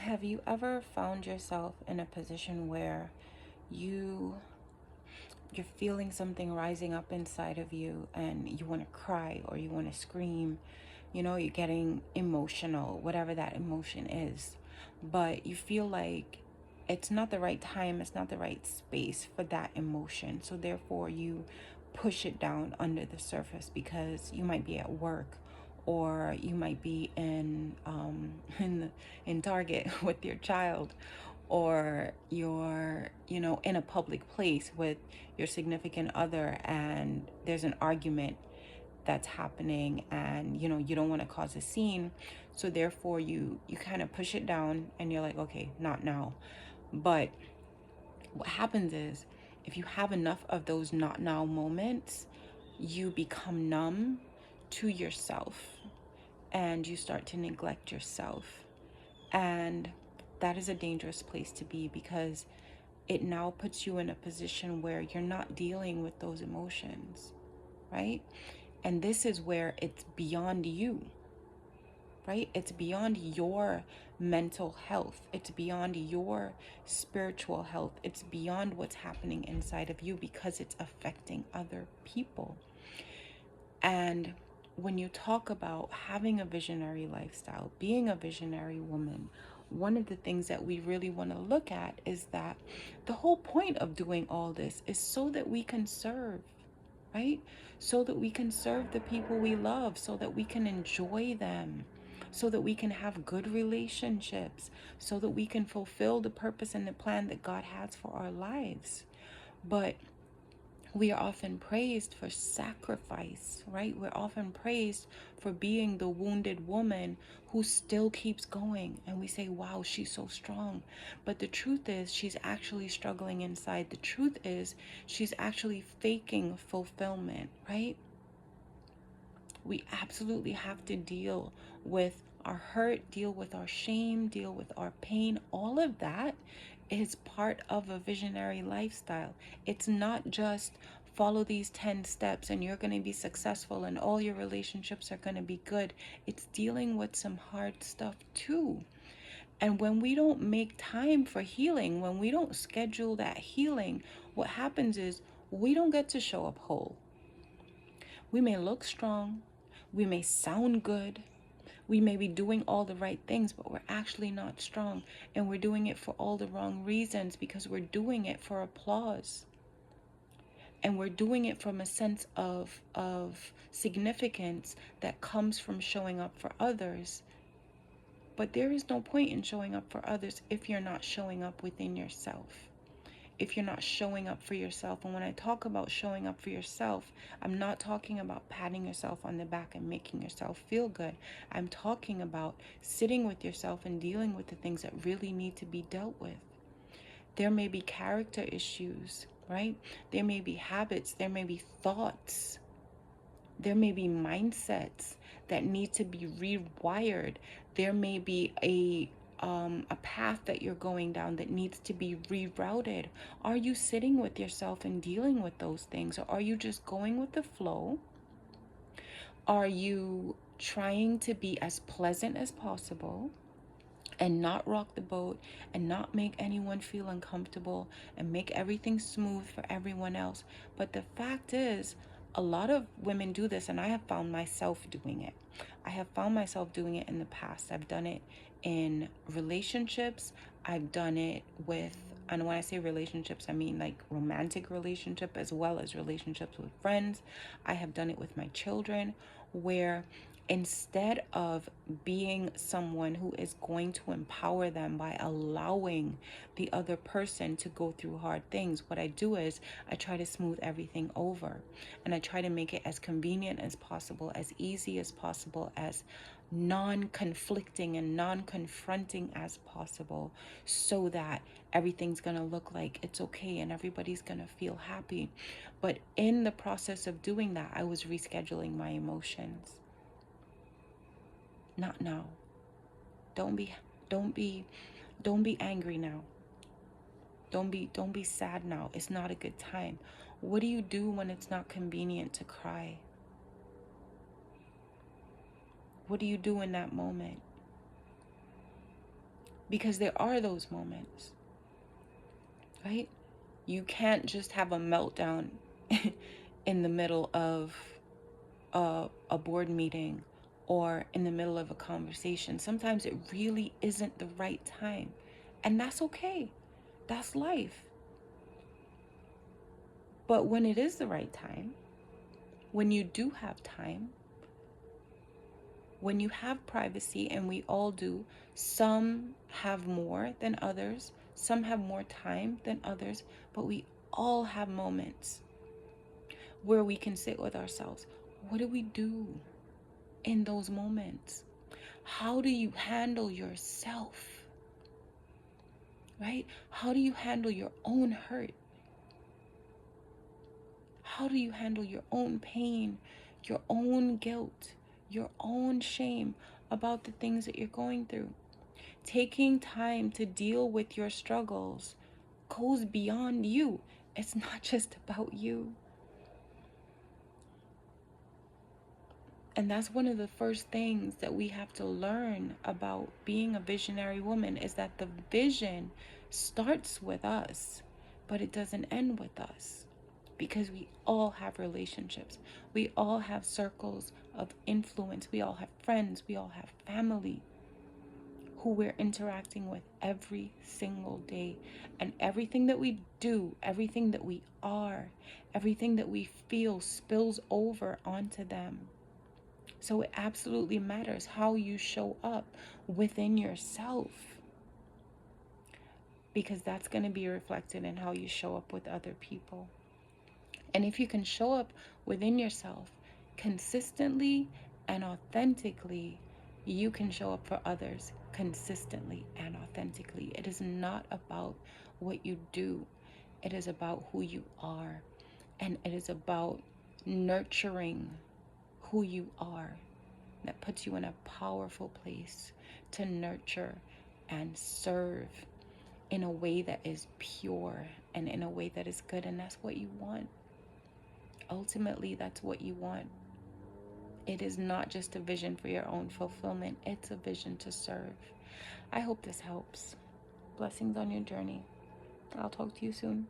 Have you ever found yourself in a position where you you're feeling something rising up inside of you and you want to cry or you want to scream? You're getting emotional, whatever that emotion is, but you feel like it's not the right time, it's not the right space for that emotion. So therefore you push it down under the surface because you might be at work, or you might be in in Target with your child, or you're in a public place with your significant other and there's an argument that's happening, and you don't want to cause a scene. So therefore you kind of push it down and you're like, okay, not now. But what happens is, if you have enough of those not now moments, you become numb to yourself and you start to neglect yourself. And that is a dangerous place to be, because it now puts you in a position where you're not dealing with those emotions, right? And this is where it's beyond you, right? It's beyond your mental health. It's beyond your spiritual health. It's beyond what's happening inside of you, because it's affecting other people. And when you talk about having a visionary lifestyle, being a visionary woman, one of the things that we really want to look at is that the whole point of doing all this is so that we can serve, right? So that we can serve the people we love, so that we can enjoy them, so that we can have good relationships, so that we can fulfill the purpose and the plan that God has for our lives. But we are often praised for sacrifice, right? We're often praised for being the wounded woman who still keeps going. And we say, wow, she's so strong. But the truth is, she's actually struggling inside. The truth is, she's actually faking fulfillment, right? We absolutely have to deal with our hurt, deal with our shame, deal with our pain. All of that is part of a visionary lifestyle. It's not just follow these 10 steps and you're going to be successful and all your relationships are going to be good. It's dealing with some hard stuff too. And when we don't make time for healing, when we don't schedule that healing, what happens is we don't get to show up whole. We may look strong, we may sound good, we may be doing all the right things, but we're actually not strong. And we're doing it for all the wrong reasons, because we're doing it for applause. And we're doing it from a sense of significance that comes from showing up for others. But there is no point in showing up for others if you're not showing up within yourself, if you're not showing up for yourself. And when I talk about showing up for yourself, I'm not talking about patting yourself on the back and making yourself feel good. I'm talking about sitting with yourself and dealing with the things that really need to be dealt with. There may be character issues, right? There may be habits, there may be thoughts, there may be mindsets that need to be rewired. There may be a path that you're going down that needs to be rerouted. Are you sitting with yourself and dealing with those things, or are you just going with the flow? Are you trying to be as pleasant as possible and not rock the boat and not make anyone feel uncomfortable and make everything smooth for everyone else? But the fact is, a lot of women do this, and I have found myself doing it. I have found myself doing it in the past. I've done it in relationships. I've done it with, and when I say relationships, I mean like romantic relationship as well as relationships with friends. I have done it with my children, where instead of being someone who is going to empower them by allowing the other person to go through hard things, what I do is I try to smooth everything over, and I try to make it as convenient as possible, as easy as possible, as non-conflicting and non-confronting as possible, so that everything's gonna look like it's okay and everybody's gonna feel happy. But in the process of doing that, I was rescheduling my emotions. Not now. Don't be don't be don't be angry now. Don't be sad now. It's not a good time. What do you do when it's not convenient to cry? What do you do in that moment? Because there are those moments, right? You can't just have a meltdown in the middle of a board meeting or in the middle of a conversation. Sometimes it really isn't the right time. And that's okay. That's life. But when it is the right time, when you do have time, when you have privacy, and we all do, some have more than others, some have more time than others, but we all have moments where we can sit with ourselves. What do we do in those moments? How do you handle yourself? Right? How do you handle your own hurt? How do you handle your own pain, your own guilt, your own shame about the things that you're going through? Taking time to deal with your struggles goes beyond you. It's not just about you. And that's one of the first things that we have to learn about being a visionary woman, is that the vision starts with us, but it doesn't end with us. Because we all have relationships. We all have circles of influence. We all have friends. We all have family who we're interacting with every single day. And everything that we do, everything that we are, everything that we feel spills over onto them. So it absolutely matters how you show up within yourself, because that's going to be reflected in how you show up with other people. And if you can show up within yourself consistently and authentically, you can show up for others consistently and authentically. It is not about what you do, it is about who you are. And it is about nurturing who you are. That puts you in a powerful place to nurture and serve in a way that is pure and in a way that is good. And that's what you want. Ultimately, that's what you want. It is not just a vision for your own fulfillment, it's a vision to serve. I hope this helps. Blessings on your journey. I'll talk to you soon.